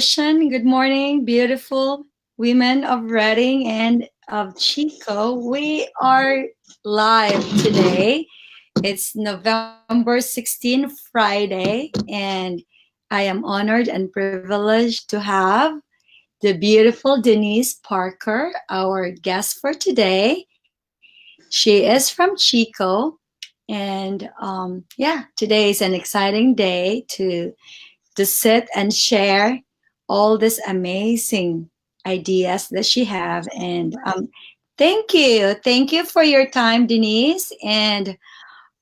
Good morning, beautiful women of Reading and of Chico. We are live today. It's November 16, Friday, and I am honored and privileged to have the beautiful Denise Parker, our guest for today. She is from Chico, and today is an exciting day to sit and share all these amazing ideas that she have. And thank you for your time, Denise, and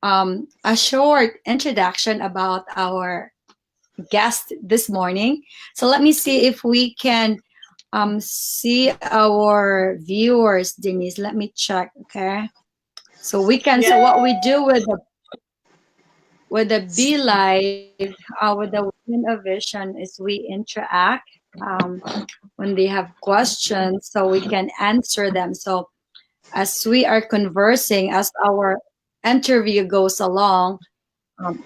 a short introduction about our guest this morning. So let me see if we can see our viewers, Denise. Let me check, okay? So we can. So what we do with the Be Live, with the Women of Vision, is we interact um, when they have questions, so we can answer them. So as we are conversing, as our interview goes along, um,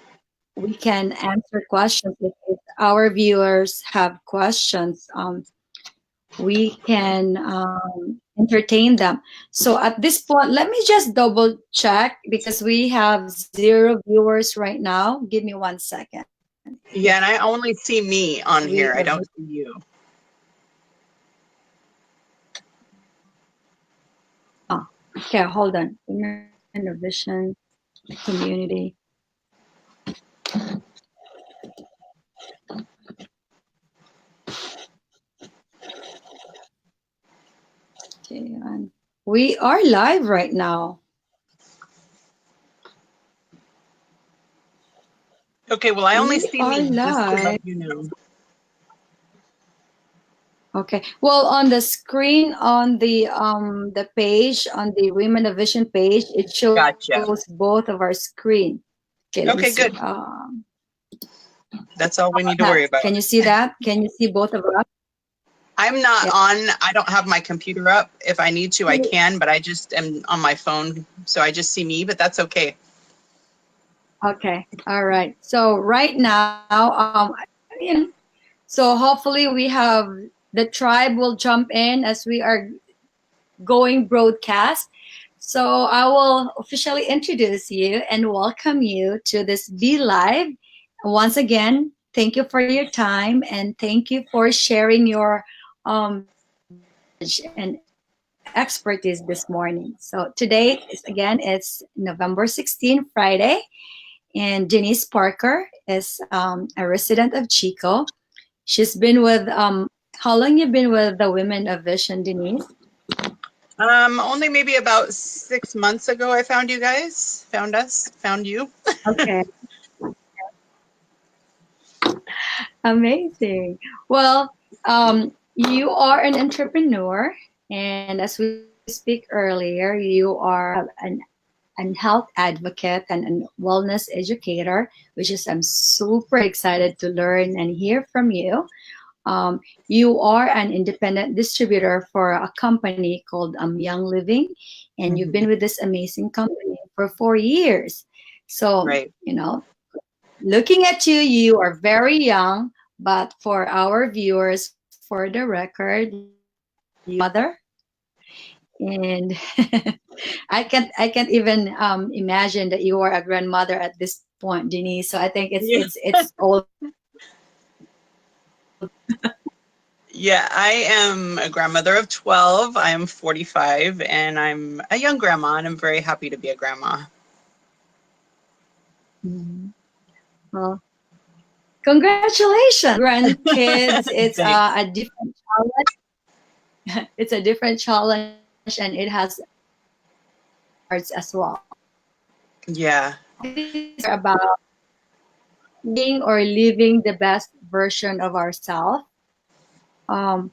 we can answer questions. If our viewers have questions, we can entertain them. So at this point, let me just double check because we have 0 viewers right now. Give me 1 second. Yeah, and I only see me on here. I don't see you. Oh, okay, hold on. Innovation, community. Okay, we are live right now. Okay, well, I only We see are me, just to live. let you know. Okay. Well, on the screen, on the page, on the Women of Vision page, it shows Gotcha. both of our screen. Okay, let me see. Okay, good. That's all we need to worry about. Can you see that? Can you see both of us? I'm not Yeah. I don't have my computer up. If I need to, I can, but I just am on my phone, so I just see me, but that's okay. Okay. All right. So right now, so hopefully we have the tribe will jump in as we are going broadcast. So I will officially introduce you and welcome you to this Be Live. Once again, thank you for your time and thank you for sharing your knowledge and expertise this morning. So today is again it's November 16, Friday, and Denise Parker is a resident of Chico. She's been with how long you been with the Women of Vision, Denise? Only maybe about 6 months ago I found you guys, found you. Okay. Amazing. Well, you are an entrepreneur, and as we speak earlier, you are an health advocate and a wellness educator, which is I'm super excited to learn and hear from you. You are an independent distributor for a company called Young Living, and you've been with this amazing company for 4 years. So, Right. looking at you, you are very young, but for our viewers, for the record, you are a mother, and I can't even imagine that you are a grandmother at this point, Denise. So I think Yeah. it's all. Yeah, I am a grandmother of 12. I am 45 and I'm a young grandma and I'm very happy to be a grandma. Mhm. Well, congratulations, grandkids. It's Thanks. a different challenge. It's a different challenge, and it has parts as well. Yeah. These are about being or living the best version of ourselves. Um,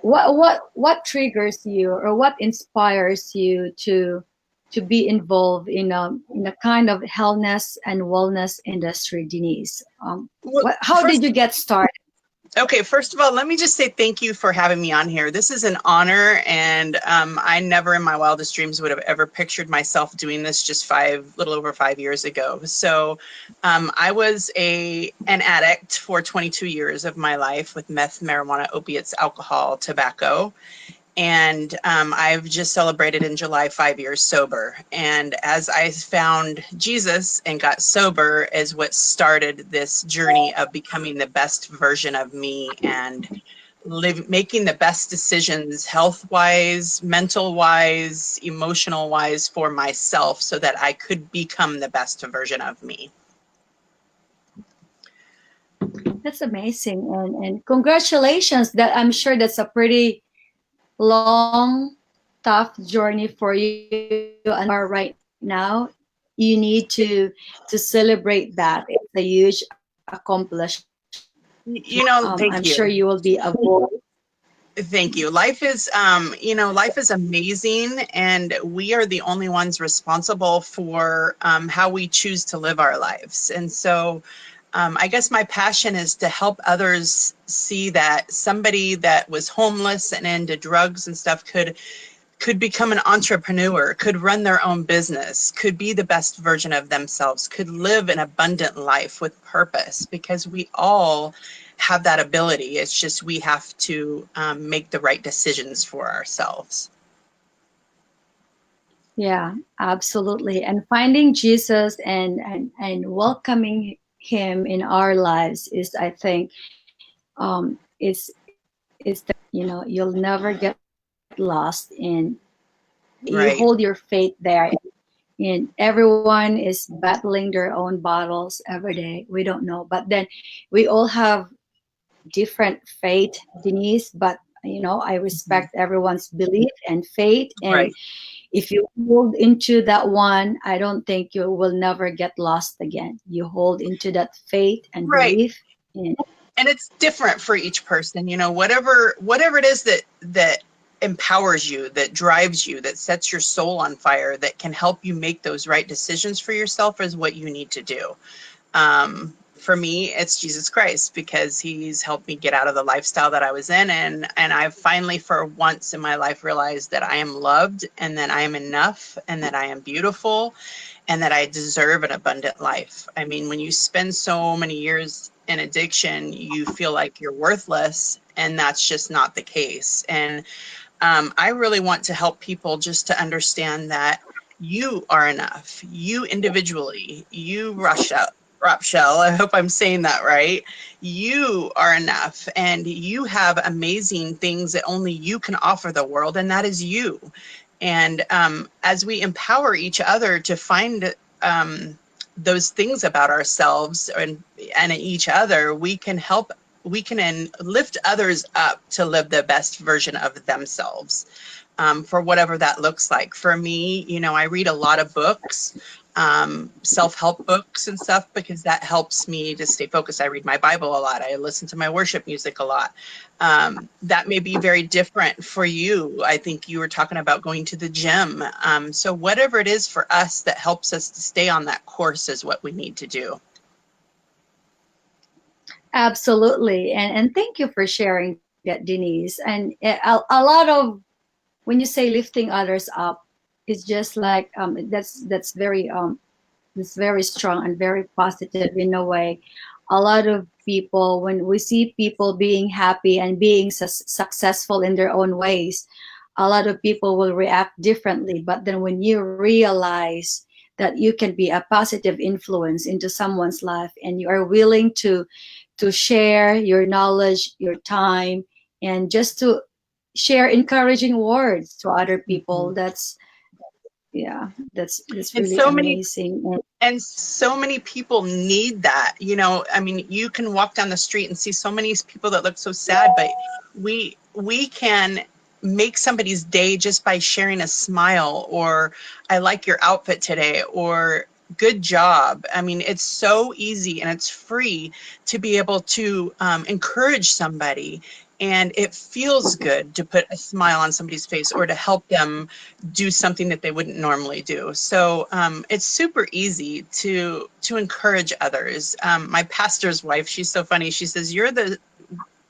what triggers you or what inspires you to be involved in a kind of healthness and wellness industry, Denise? Well, How did first you get started? Okay, first of all, let me just say thank you for having me on here. This is an honor, and I never in my wildest dreams would have ever pictured myself doing this just little over 5 years ago. So I was an addict for 22 years of my life with meth, marijuana, opiates, alcohol, tobacco. And I've just celebrated in July 5 years sober. And as I found Jesus and got sober is what started this journey of becoming the best version of me and making the best decisions health wise, mental wise, emotional wise for myself so that I could become the best version of me. That's amazing. And congratulations. That I'm sure that's a pretty long, tough journey for you and where you are right now. You need to celebrate that. It's a huge accomplishment. I'm Thank sure you you. will be a voice. Thank you. Life is amazing, and we are the only ones responsible for how we choose to live our lives. And so, I guess my passion is to help others see that somebody that was homeless and into drugs and stuff could become an entrepreneur, could run their own business, could be the best version of themselves, could live an abundant life with purpose, because we all have that ability. It's just we have to make the right decisions for ourselves. Yeah, absolutely. And finding Jesus and welcoming him in our lives is, I think, it's the you'll never get lost in. You hold Right. your faith there, and everyone is battling their own battles every day. We don't know, but then we all have different faith, Denise. But I Mhm. respect everyone's belief and faith, and Right. if you hold into that one, I don't think you will never get lost again. You hold into that faith and Right. belief. And And it's different for each person. Whatever it is that empowers you, that drives you, that sets your soul on fire, that can help you make those right decisions for yourself is what you need to do. For me, it's Jesus Christ, because he's helped me get out of the lifestyle that I was in. And I've finally, for once in my life, realized that I am loved and that I am enough and that I am beautiful and that I deserve an abundant life. I mean, when you spend so many years in addiction, you feel like you're worthless, and that's just not the case. And I really want to help people just to understand that you are enough. You individually, you Rochelle, I hope I'm saying that right. You are enough, and you have amazing things that only you can offer the world, and that is you. And as we empower each other to find those things about ourselves and each other, we can lift others up to live the best version of themselves, for whatever that looks like. For me, I read a lot of books, self-help books and stuff, because that helps me to stay focused. I read my Bible a lot. I listen to my worship music a lot. That may be very different for you. I think you were talking about going to the gym. So whatever it is for us that helps us to stay on that course is what we need to do. absolutely. And thank you for sharing that, Denise. And a lot of, when you say lifting others up, it's just like that's very strong and very positive in a way. A lot of people, when we see people being happy and being successful in their own ways, a lot of people will react differently. But then when you realize that you can be a positive influence into someone's life, and you are willing to share your knowledge, your time, and just to share encouraging words to other people, Mhm. that's And really so many amazing. And And so many people need that. I mean, you can walk down the street and see so many people that look so sad, but we can make somebody's day just by sharing a smile, or I like your outfit today, or good job. I mean, it's so easy and it's free to be able to encourage somebody. And it feels good to put a smile on somebody's face or to help them do something that they wouldn't normally do. So it's super easy to encourage others. My pastor's wife, she's so funny. She says,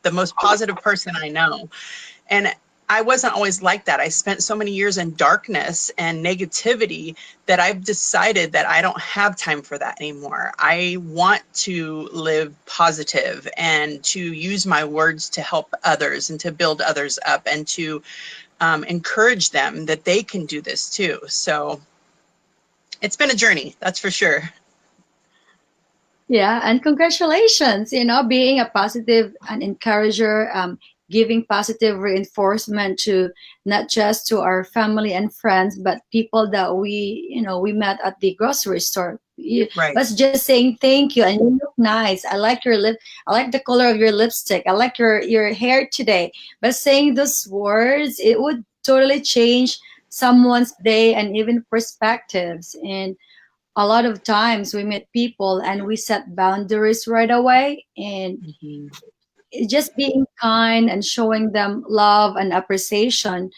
the most positive person I know. And I wasn't always like that. I spent so many years in darkness and negativity that I've decided that I don't have time for that anymore. I want to live positive and to use my words to help others and to build others up and to encourage them that they can do this too. So it's been a journey, that's for sure. Yeah, and congratulations, being a positive and encourager, giving positive reinforcement to not just to our family and friends, but people that we met at the grocery store. Right. But just saying thank you, and you look nice. I like your lip. I like the color of your lipstick. I like your hair today. But saying those words, it would totally change someone's day and even perspectives. And a lot of times we meet people and we set boundaries right away, and just being kind and showing them love and appreciation,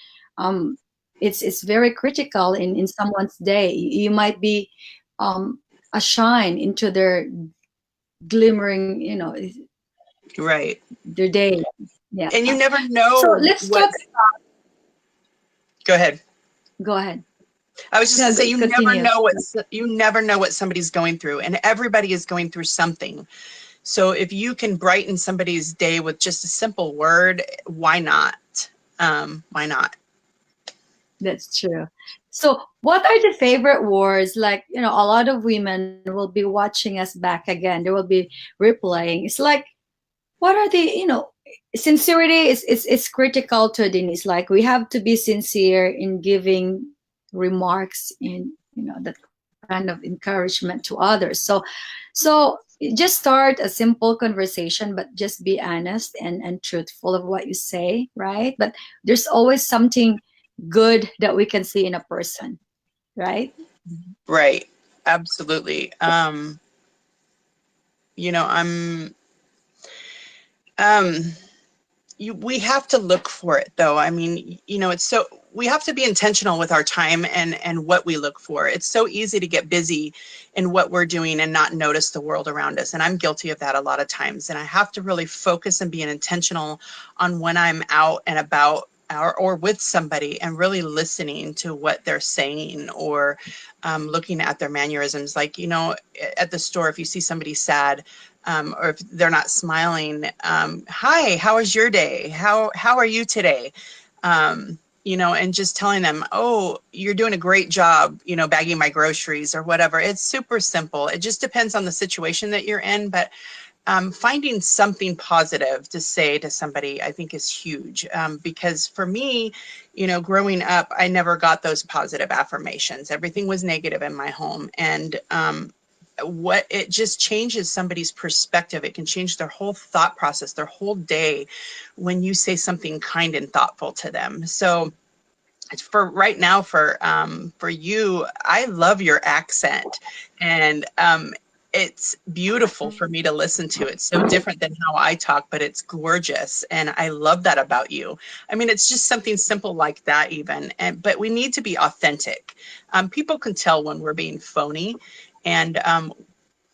it's very critical in someone's day. You might be a shine into their glimmering, Right. their day. Yeah. And you never know. So let's talk. Go ahead. Go ahead. I was just going to say, you Continue. never know what somebody's going through, and everybody is going through something. So if you can brighten somebody's day with just a simple word, why not? Why not? That's true. So what are the favorite words? Like, a lot of women will be watching us back again. They will be replaying. It's like, what are the, sincerity is critical to Denise. Like, we have to be sincere in giving remarks and, that kind of encouragement to others. So just start a simple conversation, but just be honest and truthful of what you say, right? But there's always something good that we can see in a person, right? Right. Absolutely. We have to look for it though. I mean, we have to be intentional with our time and what we look for. It's so easy to get busy in what we're doing and not notice the world around us. And I'm guilty of that a lot of times. And I have to really focus and be intentional on when I'm out and about or with somebody and really listening to what they're saying, or looking at their mannerisms. Like, at the store, if you see somebody sad, or if they're not smiling, hi, how was your day? How are you today? And just telling them, oh, you're doing a great job, bagging my groceries or whatever. It's super simple. It just depends on the situation that you're in. But finding something positive to say to somebody, I think, is huge. Because for me, growing up, I never got those positive affirmations. Everything was negative in my home. And it just changes somebody's perspective. It can change their whole thought process, their whole day, when you say something kind and thoughtful to them. So for right now, for you, I love your accent, and it's beautiful for me to listen to. It's so different than how I talk, but it's gorgeous. And I love that about you. I mean, it's just something simple like that even. But we need to be authentic. People can tell when we're being phony, and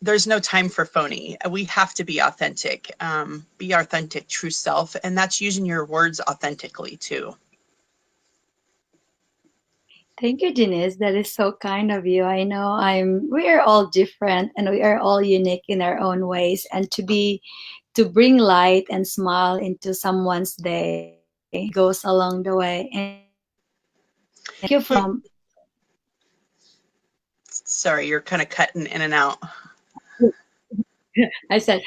there's no time for phony. We have to be authentic, true self. And that's using your words authentically too. Thank you, Denise. That is so kind of you. I know we are all different and we are all unique in our own ways. And to bring light and smile into someone's day goes along the way. And thank you for Sorry, you're kind of cutting in and out. I said,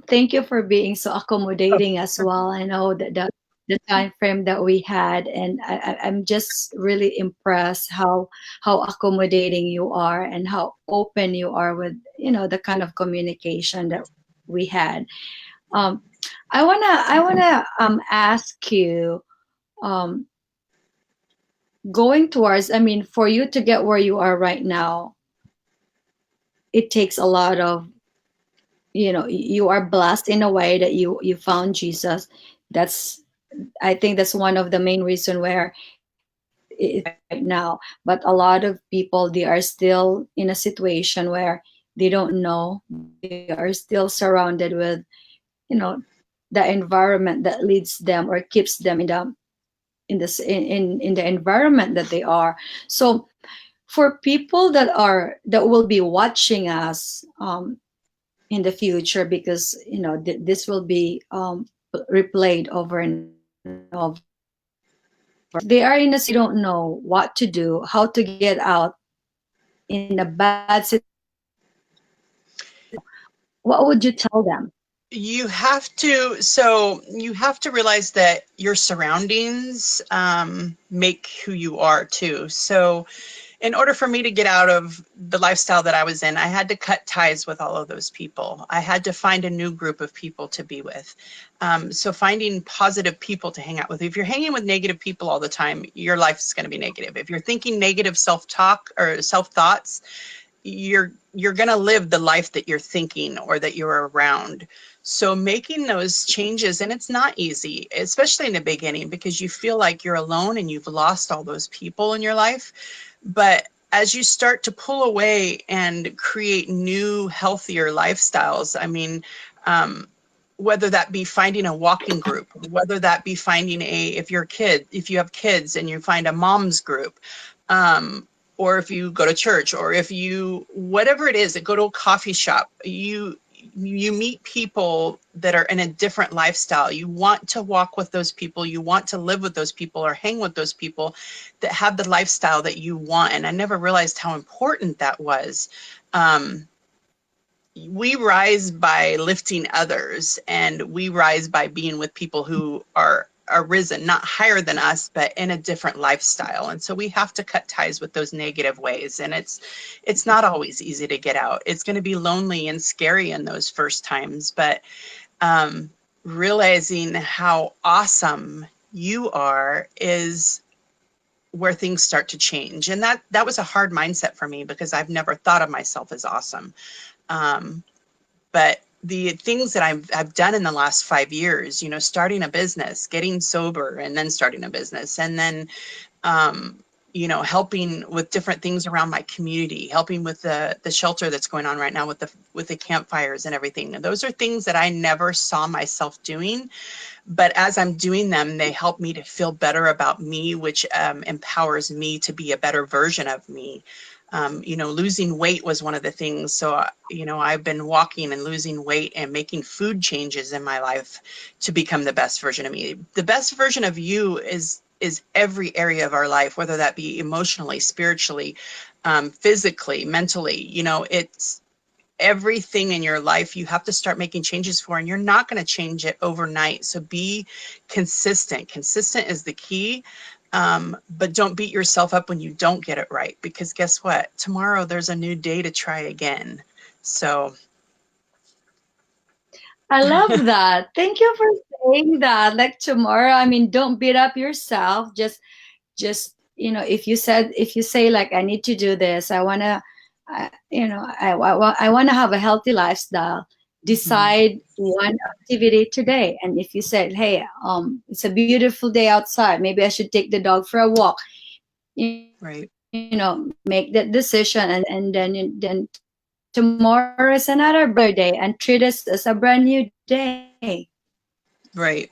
thank you for being so accommodating as well. I know that the time frame that we had, and I'm just really impressed how accommodating you are and how open you are with the kind of communication that we had. I wanna ask you, going towards, I mean, for you to get where you are right now, it takes a lot of, you are blessed in a way that you found Jesus. I think that's one of the main reason where it's right now. But a lot of people, they are still in a situation where they don't know. They are still surrounded with, the environment that leads them or keeps them in the environment that they are. So for people that will be watching us in the future, because this will be replayed over and over, they are in a don't know what to do, how to get out in a bad situation. What would you tell them? You have to realize that your surroundings make who you are too. So in order for me to get out of the lifestyle that I was in, I had to cut ties with all of those people. I had to find a new group of people to be with. So finding positive people to hang out with. If you're hanging with negative people all the time, your life is going to be negative. If you're thinking negative self-talk or self-thoughts, you're going to live the life that you're thinking or that you're around. So making those changes, and it's not easy, especially in the beginning, because you feel like you're alone and you've lost all those people in your life. But as you start to pull away and create new, healthier lifestyles, I mean, whether that be finding a walking group, whether that be finding if you have kids and you find a mom's group, or if you go to church, or if you, whatever it is, go to a coffee shop, you meet people that are in a different lifestyle. You want to walk with those people. You want to live with those people or hang with those people that have the lifestyle that you want. And I never realized how important that was. We rise by lifting others, and we rise by being with people who are risen, not higher than us, but in a different lifestyle. And so we have to cut ties with those negative ways. And it's not always easy to get out. It's going to be lonely and scary in those first times, but realizing how awesome you are is where things start to change. And that was a hard mindset for me, because I've never thought of myself as awesome. But the things that I've done in the last 5 years, starting a business, getting sober, and then starting a business, and then, helping with different things around my community, helping with the shelter that's going on right now with the campfires and everything. And those are things that I never saw myself doing. But as I'm doing them, they help me to feel better about me, which empowers me to be a better version of me. Losing weight was one of the things. So, I've been walking and losing weight and making food changes in my life to become the best version of me. The best version of you is every area of our life, whether that be emotionally, spiritually, physically, mentally. It's everything in your life you have to start making changes for, and you're not going to change it overnight. So be consistent. Consistent is the key. But don't beat yourself up when you don't get it right, because guess what? Tomorrow there's a new day to try again. So I love that. Thank you for saying that. Like tomorrow, I mean, don't beat up yourself. Just if you say like, I need to do this, I want to, I want to have a healthy lifestyle. Decide one activity today. And if you said, hey, it's a beautiful day outside, maybe I should take the dog for a walk. Right. Make that decision, and then tomorrow is another day, and treat us as a brand new day. Right.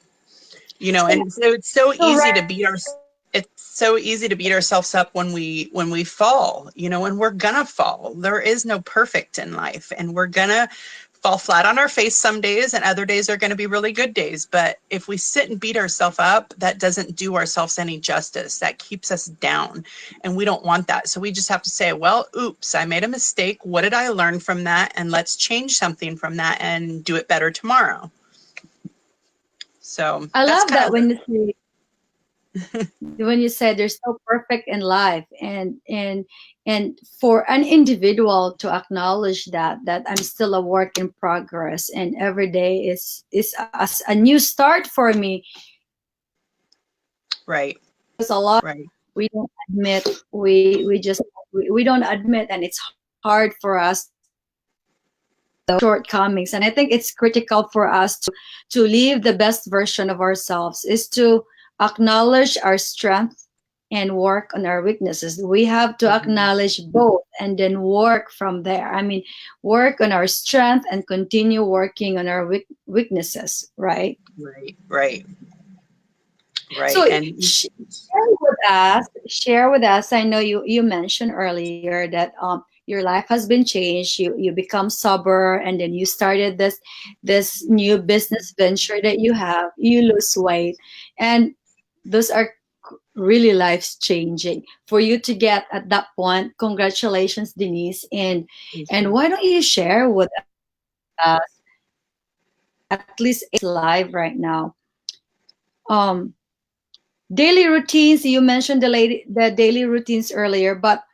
And so it's so easy to beat ourselves up when we fall, when we're gonna fall. There is no perfect in life, and we're gonna fall flat on our face some days, and other days are going to be really good days. But if we sit and beat ourselves up, that doesn't do ourselves any justice. That keeps us down, and we don't want that. So we just have to say, well, oops, I made a mistake. What did I learn from that? And let's change something from that and do it better tomorrow. So I love that when you say there's no perfect in life, and for an individual to acknowledge that I'm still a work in progress, and every day is a new start for me. Right. There's a lot we don't admit. We don't admit, and it's hard for us, the shortcomings. And I think it's critical for us to live the best version of ourselves, is to acknowledge our strength and work on our weaknesses. We have to acknowledge both and then work from there. I mean, work on our strength and continue working on our weaknesses, right? Right, right, So right. And share with us. I know you mentioned earlier that your life has been changed. You become sober, and then you started this new business venture that you have. You lose weight, and those are really life changing for you to get at that point. Congratulations, Denise. And why don't you share with us, at least live right now? Um, Daily routines. You mentioned the daily routines earlier, but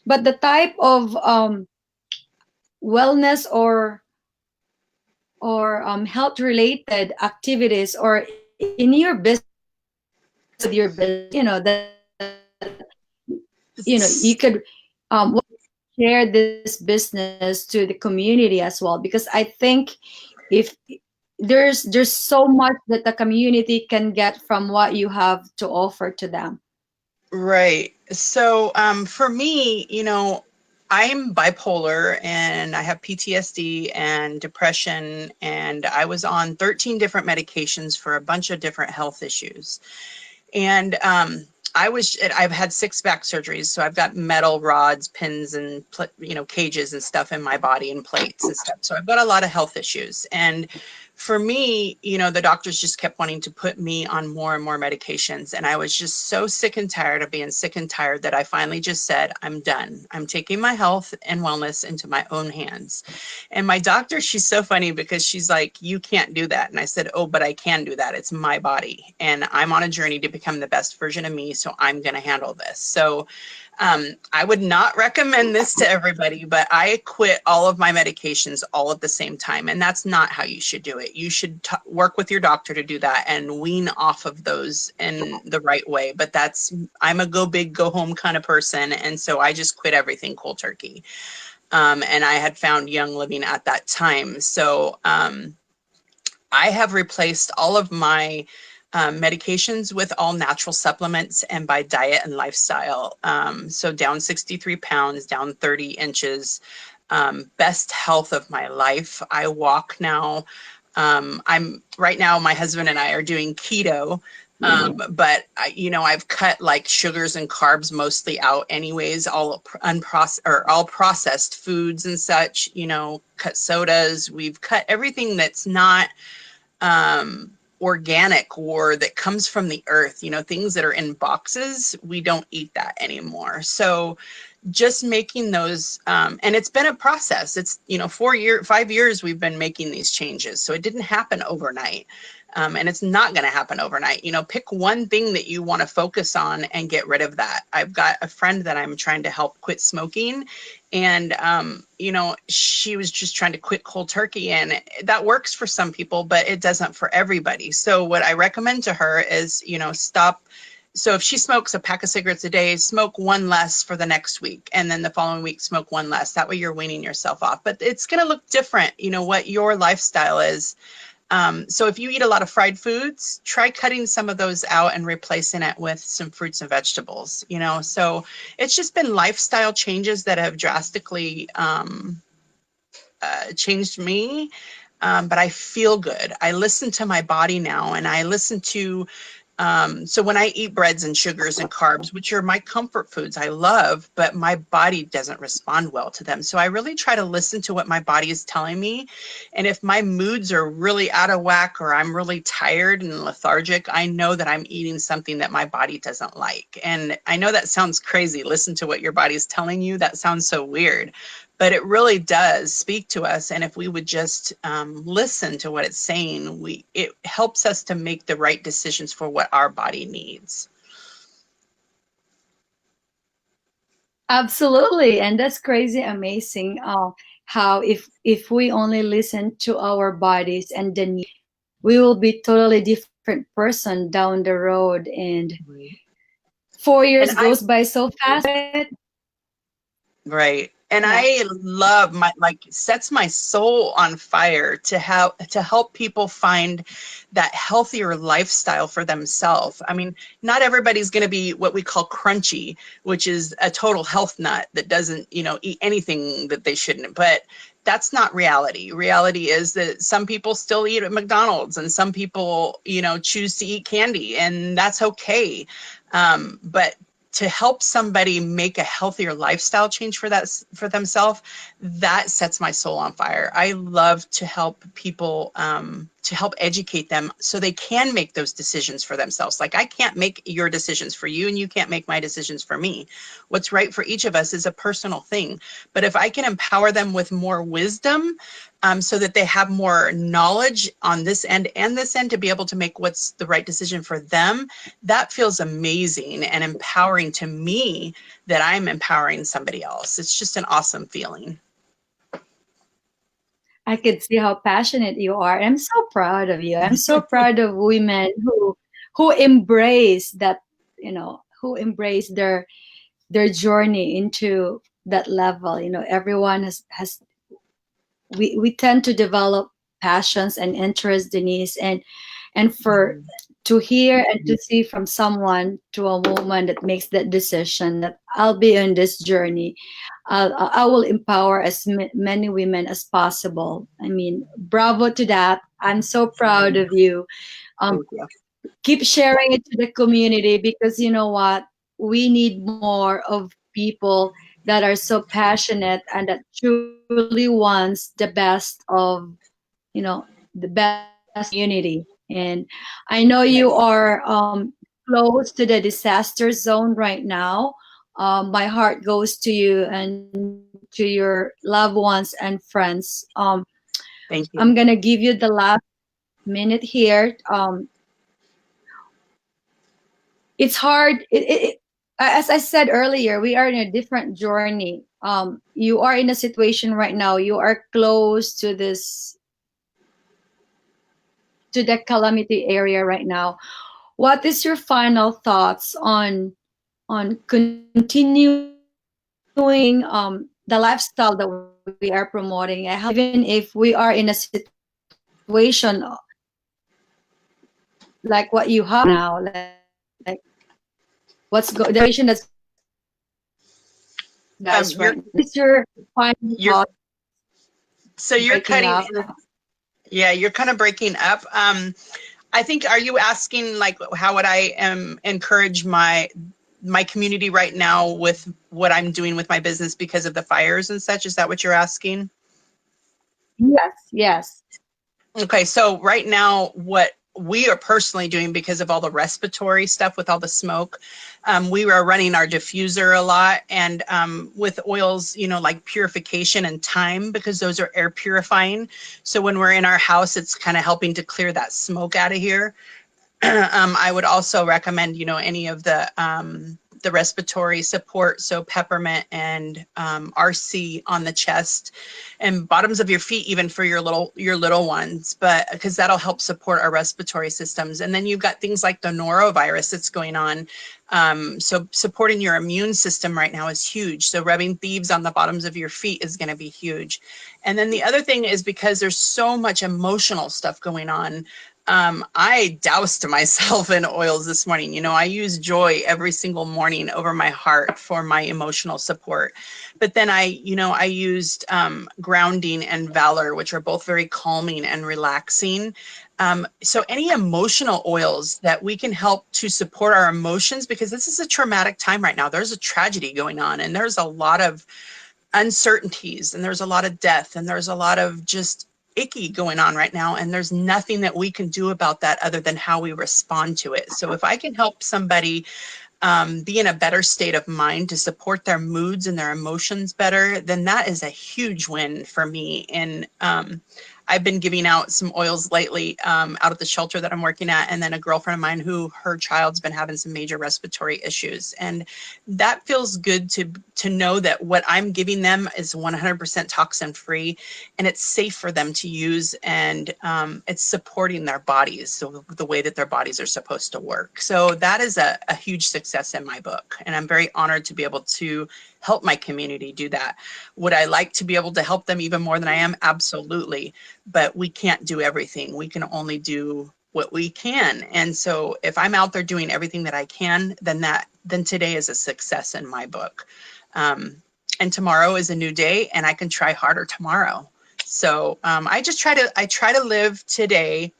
the type of wellness or health related activities or in your business with your business, you could share this business to the community as well, because I think if there's so much that the community can get from what you have to offer to them. right. So for me, I'm bipolar and I have PTSD and depression, and I was on 13 different medications for a bunch of different health issues. And I've had 6 back surgeries, so I've got metal rods, pins, and cages and stuff in my body and plates and stuff. So I've got a lot of health issues. And for me, the doctors just kept wanting to put me on more and more medications. And I was just so sick and tired of being sick and tired that I finally just said, I'm done. I'm taking my health and wellness into my own hands. And my doctor, she's so funny because she's like, you can't do that. And I said, oh, but I can do that. It's my body. And I'm on a journey to become the best version of me. So I'm going to handle this. So I would not recommend this to everybody, but I quit all of my medications all at the same time. And that's not how you should do it. You should work with your doctor to do that and wean off of those in the right way. But I'm a go big, go home kind of person. And so I just quit everything cold turkey. And I had found Young Living at that time. So I have replaced all of my medications with all natural supplements and by diet and lifestyle. So down 63 pounds, down 30 inches, best health of my life. I walk now. Right now, my husband and I are doing keto. But I've cut like sugars and carbs mostly out anyways, all unprocessed or all processed foods and such, cut sodas. We've cut everything that's not organic or that comes from the earth, things that are in boxes. We don't eat that anymore. So just making those, and it's been a process. It's, 5 years we've been making these changes. So it didn't happen overnight. And it's not going to happen overnight. Pick one thing that you want to focus on and get rid of that. I've got a friend that I'm trying to help quit smoking. And, she was just trying to quit cold turkey, and that works for some people, but it doesn't for everybody. So what I recommend to her is, stop. So if she smokes a pack of cigarettes a day, smoke one less for the next week. And then the following week, smoke one less. That way you're weaning yourself off. But it's going to look different, what your lifestyle is. So if you eat a lot of fried foods, try cutting some of those out and replacing it with some fruits and vegetables, so it's just been lifestyle changes that have drastically changed me. But I feel good. I listen to my body now, and I listen to so when I eat breads and sugars and carbs, which are my comfort foods, I love, but my body doesn't respond well to them. So I really try to listen to what my body is telling me. And if my moods are really out of whack or I'm really tired and lethargic, I know that I'm eating something that my body doesn't like. And I know that sounds crazy. Listen to what your body's telling you. That sounds so weird. But it really does speak to us. And if we would just listen to what it's saying, it helps us to make the right decisions for what our body needs. Absolutely, and that's crazy amazing. How if we only listen to our bodies, and then we will be totally different person down the road. And 4 years And goes by so fast. right. And Yeah. I love sets my soul on fire to help people find that healthier lifestyle for themselves. I mean, not everybody's going to be what we call crunchy, which is a total health nut that doesn't, eat anything that they shouldn't. But that's not reality. Reality is that some people still eat at McDonald's, and some people, choose to eat candy, and that's okay. But to help somebody make a healthier lifestyle change for themselves, that sets my soul on fire. I love to help people, to help educate them so they can make those decisions for themselves. Like, I can't make your decisions for you, and you can't make my decisions for me. What's right for each of us is a personal thing. But if I can empower them with more wisdom, so that they have more knowledge on this end and this end to be able to make what's the right decision for them, that feels amazing and empowering to me, that I'm empowering somebody else. It's just an awesome feeling. I could see how passionate you are. I'm so proud of you. I'm so proud of women who embrace that, who embrace their journey into that level. Everyone has we tend to develop passions and interests, Denise, and for to hear and to see from someone, to a woman that makes that decision that I'll be on this journey, I will empower as many women as possible. I mean, bravo to that. I'm so proud of you. Thank you. Keep sharing it to the community, because you know what? We need more of people that are so passionate and that truly wants the best of, the best community. And I know you are close to the disaster zone right now. My heart goes to you and to your loved ones and friends. Thank you. I'm gonna give you the last minute here. It's hard. As I said earlier, we are in a different journey. You are in a situation right now. You are close to the calamity area right now. What is your final thoughts on continuing the lifestyle that we are promoting? Even if we are in a situation like what you have now, like the situation that's guys right now. What's your final thoughts? So you're cutting. Yeah, you're kind of breaking up. I think, are you asking like how would I encourage my community right now with what I'm doing with my business because of the fires and such? Is that what you're asking? Yes. Okay, so right now, what we are personally doing because of all the respiratory stuff with all the smoke, we are running our diffuser a lot, and with oils, like purification and thyme, because those are air purifying. So when we're in our house, it's kind of helping to clear that smoke out of here. I would also recommend, any of the respiratory support, so peppermint and RC on the chest and bottoms of your feet, even for your little ones, but because that'll help support our respiratory systems. And then you've got things like the norovirus that's going on. So supporting your immune system right now is huge. So rubbing thieves on the bottoms of your feet is going to be huge. And then the other thing is, because there's so much emotional stuff going on, I doused myself in oils this morning. I use joy every single morning over my heart for my emotional support. But then I used grounding and valor, which are both very calming and relaxing. So any emotional oils that we can help to support our emotions, because this is a traumatic time right now. There's a tragedy going on, and there's a lot of uncertainties, and there's a lot of death, and there's a lot of just icky going on right now, and there's nothing that we can do about that other than how we respond to it. So if I can help somebody be in a better state of mind to support their moods and their emotions better, then that is a huge win for me. And I've been giving out some oils lately out at the shelter that I'm working at, and then a girlfriend of mine who her child's been having some major respiratory issues, and that feels good to know that what I'm giving them is 100% toxin free, and it's safe for them to use, and it's supporting their bodies, so the way that their bodies are supposed to work. So that is a huge success in my book, and I'm very honored to be able to help my community do that. Would I like to be able to help them even more than I am? Absolutely. But we can't do everything. We can only do what we can. And so if I'm out there doing everything that I can, then today is a success in my book. And tomorrow is a new day, and I can try harder tomorrow. So I try to live today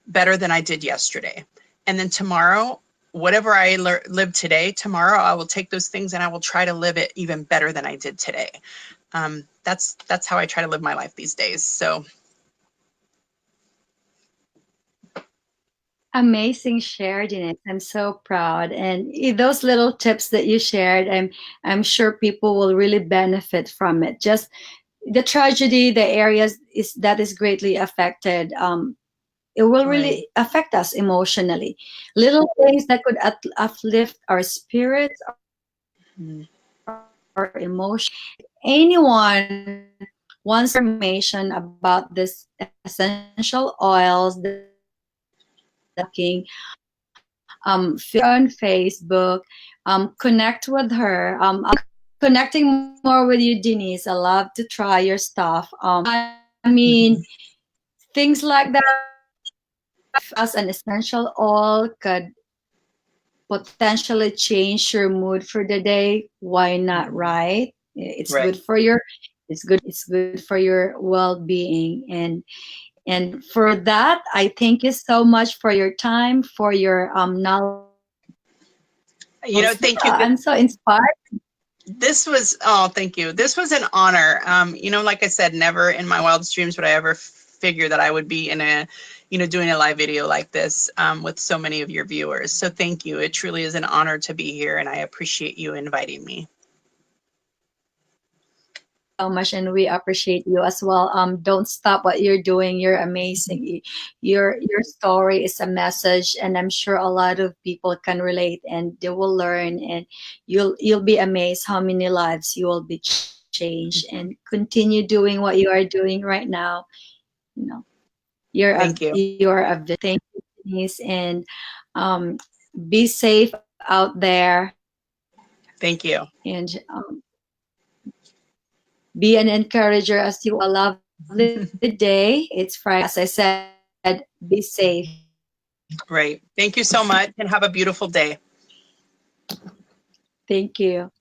better than I did yesterday. And then tomorrow, whatever I live today, tomorrow I will take those things and I will try to live it even better than I did today. That's how I try to live my life these days. So Amazing share, Denise. I'm so proud. And those little tips that you shared, I'm sure people will really benefit from it. Just the tragedy, the areas that is greatly affected. It will really affect us emotionally. Little things that could uplift our spirits, our emotion. Anyone wants information about this essential oils, the talking, on Facebook, connect with her. Connecting more with you, Denise. I love to try your stuff. I mean, things like that as an essential oil could potentially change your mood for the day. Why not, right? It's good for it's good for your well-being. And for that, I thank you so much for your time, for your knowledge. Thank you. I'm so inspired. Thank you. This was an honor. Like I said, never in my wildest dreams would I ever figure that I would be in doing a live video like this with so many of your viewers. So thank you. It truly is an honor to be here, and I appreciate you inviting me so much, and we appreciate you as well. Don't stop what you're doing. You're amazing. Your story is a message, and I'm sure a lot of people can relate, and they will learn, and you'll be amazed how many lives you will be changed. And continue doing what you are doing right now. Thank you. You're a thank you, Denise, and be safe out there. Thank you. And be an encourager as you a lovely day. It's Friday. As I said, be safe. Great. Thank you so much, and have a beautiful day. Thank you.